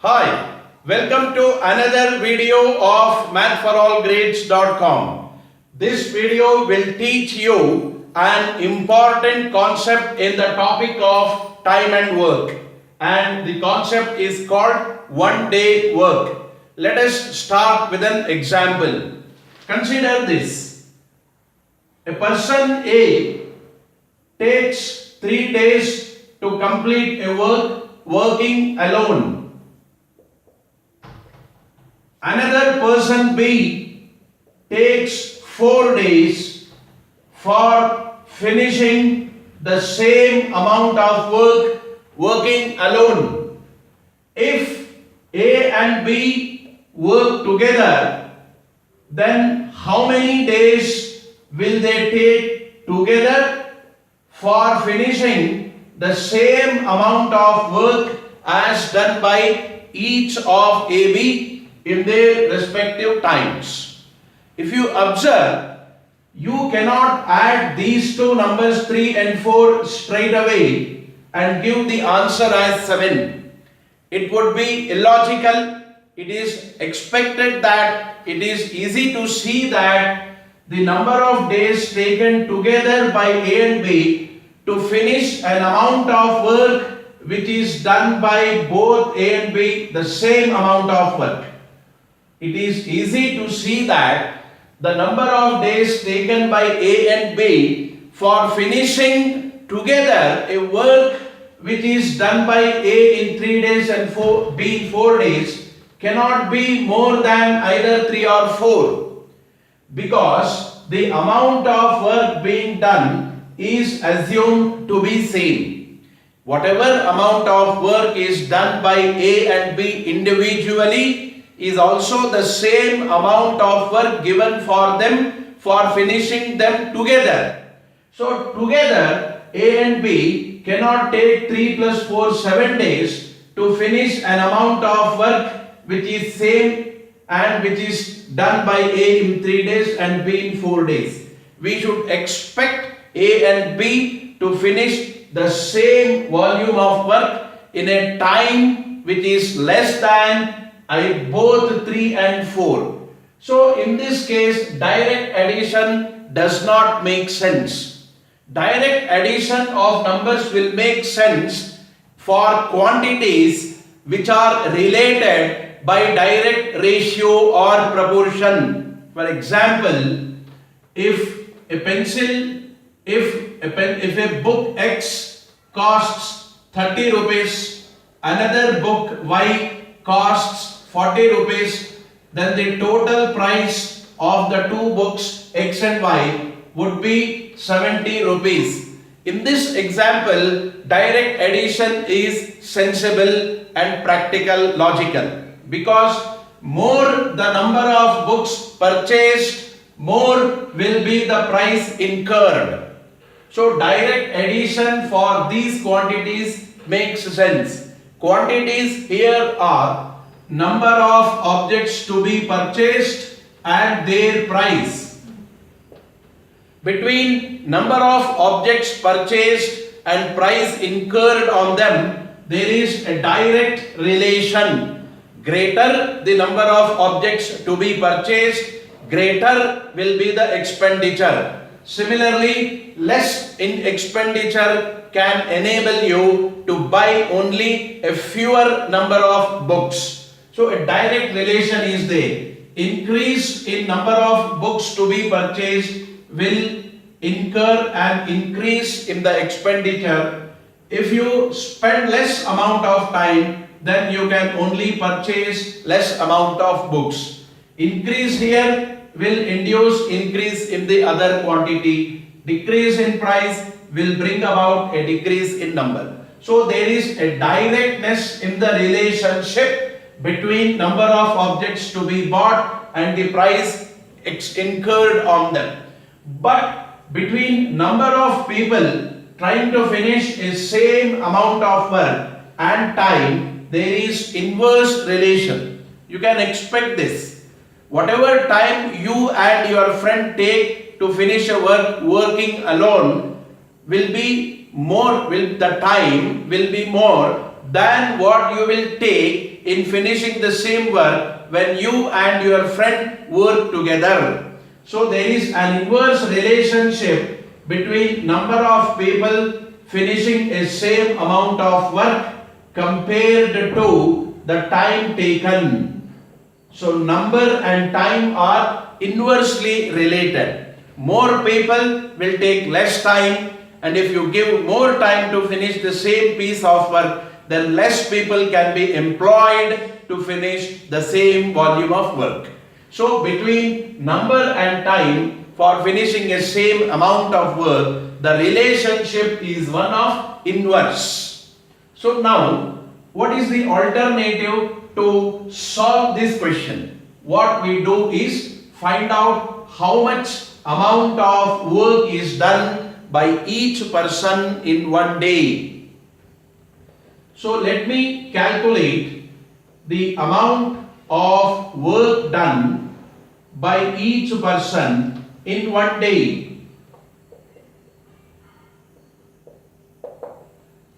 Hi, welcome to another video of mathforallgrades.com. This video will teach you an important concept in the topic of time and work, and the concept is called one-day work. Let us start with an example. Consider this. A person A takes 3 days to complete a work working alone. Another person B takes 4 days for finishing the same amount of work working alone. If A and B work together, then how many days will they take together for finishing the same amount of work as done by each of AB in their respective times? If you observe, you cannot add these two numbers 3 and 4 straight away and give the answer as 7. It would be illogical. It is expected that it is easy to see that the number of days taken together by A and B to finish an amount of work which is done by both A and B, the same amount of work. It is easy to see that the number of days taken by A and B for finishing together a work which is done by A in 3 days and B in 4 days cannot be more than either 3 or 4, because the amount of work being done is assumed to be same. Whatever amount of work is done by A and B individually is also the same amount of work given for them for finishing them together. So together A and B cannot take 3 plus 4, 7 days to finish an amount of work which is same and which is done by A in 3 days and B in 4 days. We should expect A and B to finish the same volume of work in a time which is less than both 3 and 4. So in this case, direct addition does not make sense. Direct addition of numbers will make sense for quantities which are related by direct ratio or proportion. For example, if a book X costs 30 rupees, another book Y costs 40 rupees, then the total price of the two books X and Y would be 70 rupees. In this example, direct addition is sensible and practical, logical, because more the number of books purchased, more will be the price incurred. So direct addition for these quantities makes sense. Quantities here are number of objects to be purchased and their price. Between number of objects purchased and price incurred on them, there is a direct relation. Greater the number of objects to be purchased, greater will be the expenditure. Similarly, less in expenditure can enable you to buy only a fewer number of books. So a direct relation is there. Increase in number of books to be purchased will incur an increase in the expenditure. If you spend less amount of time, then you can only purchase less amount of books. Increase here will induce increase in the other quantity. Decrease in price will bring about a decrease in number. So there is a directness in the relationship between number of objects to be bought and the price incurred on them. But between number of people trying to finish a same amount of work and time, there is inverse relation. You can expect this. Whatever time you and your friend take to finish a work working alone will be more, the time will be more than what you will take in finishing the same work when you and your friend work together. So there is an inverse relationship between number of people finishing a same amount of work compared to the time taken. So number and time are inversely related. More people will take less time, and if you give more time to finish the same piece of work, then less people can be employed to finish the same volume of work. So between number and time for finishing a same amount of work, the relationship is one of inverse. So now, what is the alternative to solve this question? What we do is find out how much amount of work is done by each person in one day. So let me calculate the amount of work done by each person in one day.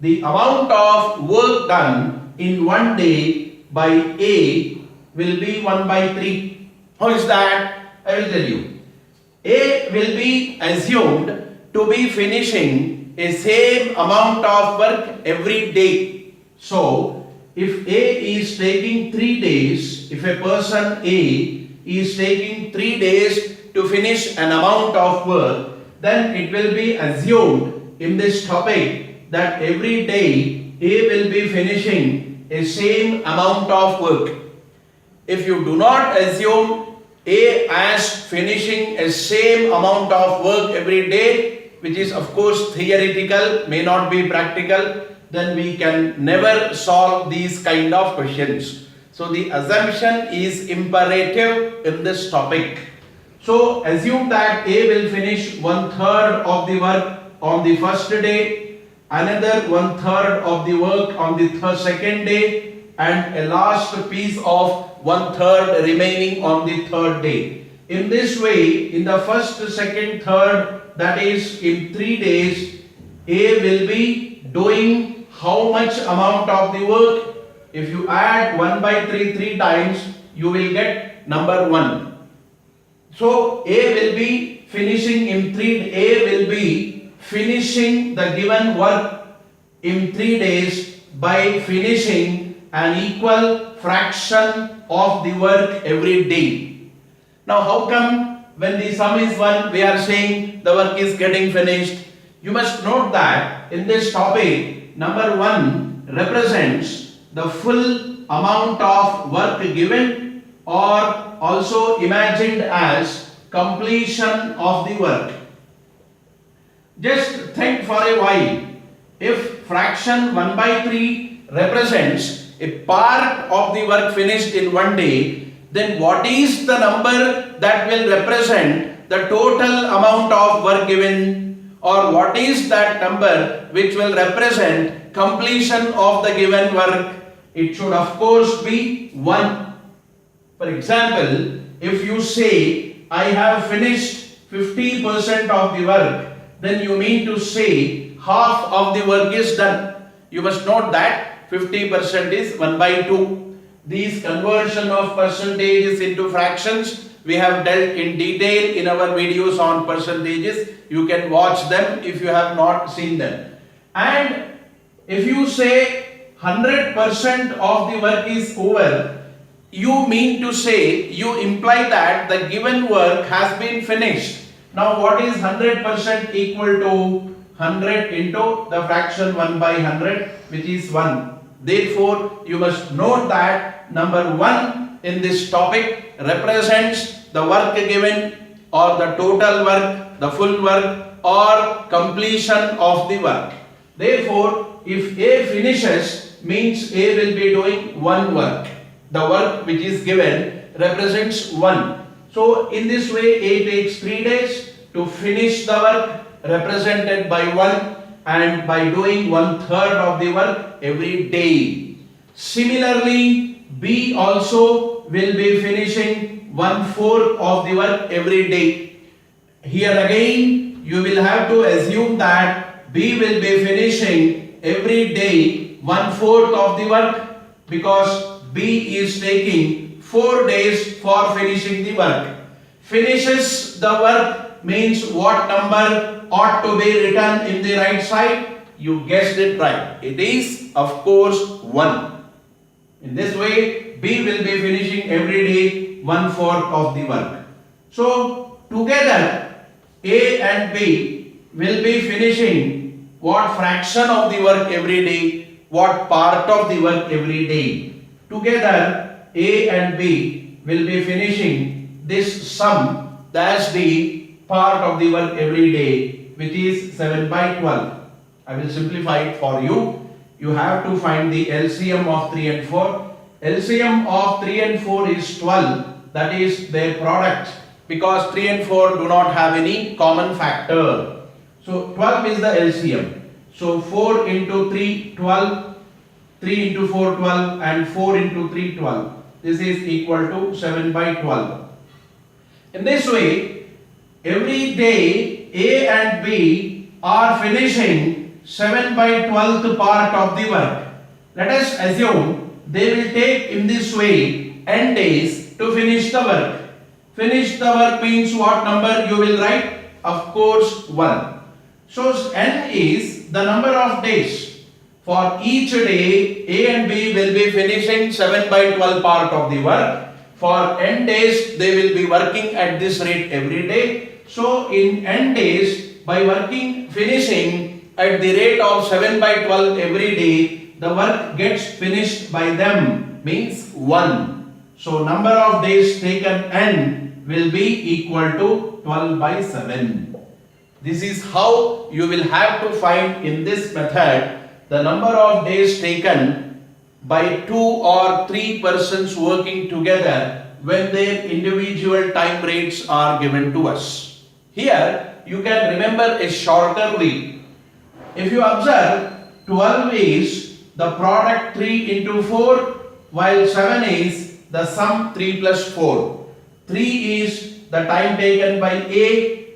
The amount of work done in one day by A will be 1 by 3. How is that? I will tell you. A will be assumed to be finishing a same amount of work every day. So, if A is taking 3 days, if a person A is taking 3 days to finish an amount of work, then it will be assumed in this topic that every day A will be finishing a same amount of work. If you do not assume A as finishing a same amount of work every day, which is of course theoretical, may not be practical, then we can never solve these kind of questions. So the assumption is imperative in this topic. So assume that A will finish 1/3 of the work on the first day, another 1/3 of the work on the second day, and a last piece of 1/3 remaining on the third day. In this way, in the first, second, third, that is in 3 days, A will be doing how much amount of the work? If you add 1 by 3 3 times, you will get number 1. So A will be finishing A will be finishing the given work in 3 days by finishing an equal fraction of the work every day. Now how come when the sum is 1 we are saying the work is getting finished? You must note that in this topic number 1 represents the full amount of work given, or also imagined as completion of the work. Just think for a while. If fraction 1 by 3 represents a part of the work finished in one day, then what is the number that will represent the total amount of work given, or what is that number which will represent completion of the given work? It should of course be 1. For example, if you say I have finished 50% of the work, then you mean to say half of the work is done. You must note that 50% is 1 by 2. These conversion of percentages into fractions we have dealt in detail in our videos on percentages. You can watch them if you have not seen them. And if you say 100% of the work is over, you mean to say, you imply that the given work has been finished. Now what is 100% equal to? 100 into the fraction 1 by 100, which is 1. Therefore, you must note that number 1 in this topic represents the work given, or the total work, the full work, or completion of the work. Therefore, if A finishes, means A will be doing one work. The work which is given represents 1. So in this way, A takes 3 days to finish the work represented by 1, and by doing 1/3 of the work every day. Similarly, B also will be finishing 1/4 of the work every day. Here again, you will have to assume that B will be finishing every day 1/4 of the work, because B is taking 4 days for finishing the work. Finishes the work means what number ought to be written in the right side? You guessed it right. It is, of course, 1. In this way, B will be finishing every day 1/4 of the work. So, together, A and B will be finishing what fraction of the work every day, what part of the work every day. Together, A and B will be finishing this sum, that's the part of the work every day, which is 7/12. I will simplify it for you. You have to find the LCM of 3 and 4. LCM of 3 and 4 is 12. That is their product, because 3 and 4 do not have any common factor. So 12 is the LCM. So 4 into 3, 12. 3 into 4, 12, and 4 into 3, 12. This is equal to 7/12. In this way, every day A and B are finishing 7/12 part of the work. Let us assume they will take in this way n days to finish the work. Finish the work means what number you will write? Of course, 1. So n is the number of days. For each day, A and B will be finishing 7/12 part of the work. For n days, they will be working at this rate every day. So in n days, by finishing at the rate of 7/12 every day, the work gets finished by them, means 1. So number of days taken n will be equal to 12/7. This is how you will have to find in this method the number of days taken by 2 or 3 persons working together when their individual time rates are given to us. Here you can remember a shorter way. If you observe, 12 is the product 3 into 4, while 7 is the sum 3 plus 4. 3 is the time taken by A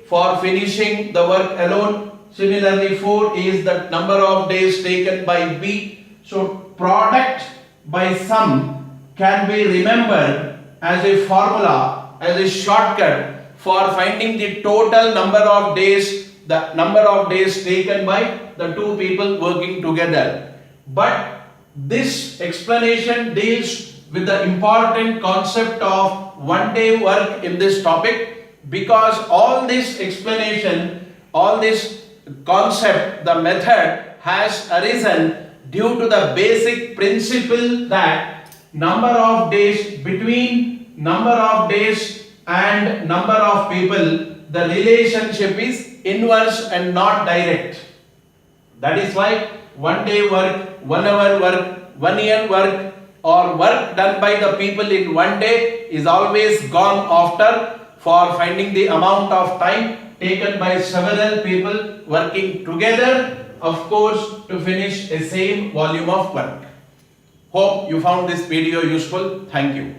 for finishing the work alone. Similarly, 4 is the number of days taken by B. So, product by sum can be remembered as a formula, as a shortcut for finding the total number of days, the number of days taken by the two people working together. But this explanation deals with the important concept of one-day work in this topic, because all this explanation, all this concept, the method has arisen due to the basic principle that number of days, between number of days and number of people, the relationship is inverse and not direct. That is why 1 day work, 1 hour work, 1 year work, or work done by the people in 1 day is always gone after for finding the amount of time taken by several people working together, of course, to finish a same volume of work. Hope you found this video useful. Thank you.